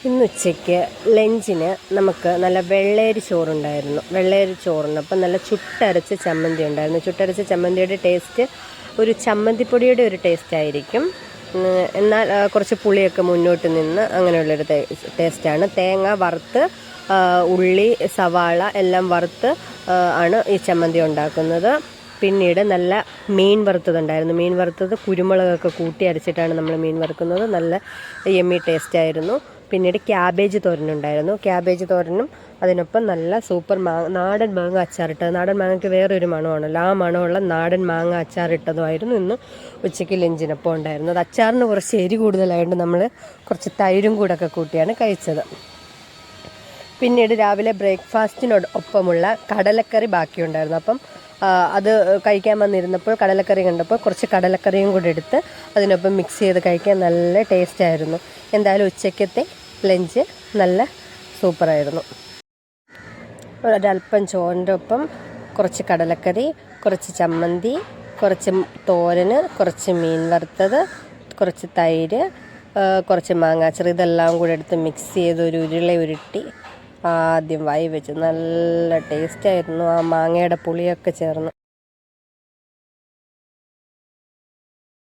ഇന്ന് ഉച്ചയ്ക്ക് ലഞ്ചിന് നമുക്ക് നല്ല വെള്ളേരി ചോറുണ്ടായിരുന്നു. വെള്ളേരി ചോറുണ്ട്. അപ്പം നല്ല ചുട്ടരച്ച ചമ്മന്തി ഉണ്ടായിരുന്നു. ചുട്ടരച്ച ചമ്മന്തിയുടെ ടേസ്റ്റ് ഒരു ചമ്മന്തിപ്പൊടിയുടെ ഒരു ടേസ്റ്റ് ആയിരിക്കും. എന്നാൽ കുറച്ച് പുളിയൊക്കെ മുന്നോട്ട് നിന്ന് അങ്ങനെയുള്ളൊരു ടേസ്റ്റാണ്. തേങ്ങ വറുത്ത്, ഉള്ളി, സവാള എല്ലാം വറുത്ത് ആണ് ഈ ചമ്മന്തി ഉണ്ടാക്കുന്നത്. പിന്നീട് നല്ല മീൻ വറുത്തതുണ്ടായിരുന്നു. മീൻ വറുത്തത് കുരുമുളകൊക്കെ കൂട്ടി അരച്ചിട്ടാണ് നമ്മൾ മീൻ വറുക്കുന്നത്. നല്ല യമ്മി ടേസ്റ്റായിരുന്നു. പിന്നീട് ക്യാബേജ് തോരനുണ്ടായിരുന്നു. ക്യാബേജ് തോരനും അതിനൊപ്പം നല്ല സൂപ്പർ നാടൻ മാങ്ങ അച്ചാറിട്ടത്. നാടൻ മാങ്ങയ്ക്ക് വേറൊരു മണമാണല്ലോ, ആ മണമുള്ള നാടൻ മാങ്ങ അച്ചാറിട്ടതുമായിരുന്നു ഇന്ന് ഉച്ചയ്ക്ക് ലഞ്ചിനൊപ്പം ഉണ്ടായിരുന്നത്. അച്ചാറിന് കുറച്ച് എരി കൂടുതലായതുകൊണ്ട് നമ്മൾ കുറച്ച് തൈരും കൂടെ കൂട്ടിയാണ് കഴിച്ചത്. പിന്നീട് രാവിലെ ബ്രേക്ക്ഫാസ്റ്റിനൊപ്പമുള്ള കടലക്കറി ബാക്കിയുണ്ടായിരുന്നു. അപ്പം അത് കഴിക്കാൻ വന്നിരുന്നപ്പോൾ കടലക്കറി കണ്ടപ്പോൾ കുറച്ച് കടലക്കറിയും കൂടെ എടുത്ത് അതിനൊപ്പം മിക്സ് ചെയ്ത് കഴിക്കാൻ നല്ല ടേസ്റ്റായിരുന്നു. എന്തായാലും ഉച്ചയ്ക്കത്തെ ലഞ്ച് നല്ല സൂപ്പറായിരുന്നു. ഒരല്പം ചോറിൻ്റെ ഒപ്പം കുറച്ച് കടലക്കറി, കുറച്ച് ചമ്മന്തി, കുറച്ച് തോരന്, കുറച്ച് മീൻ വറുത്തത്, കുറച്ച് തൈര്, കുറച്ച് മാങ്ങാച്ചറി, ഇതെല്ലാം കൂടെ എടുത്ത് മിക്സ് ചെയ്ത് ഒരു ഉരുള ഉരുട്ടി ആദ്യം വായി വെച്ച് നല്ല ടേസ്റ്റായിരുന്നു. ആ മാങ്ങയുടെ പുളിയൊക്കെ ചേർന്ന്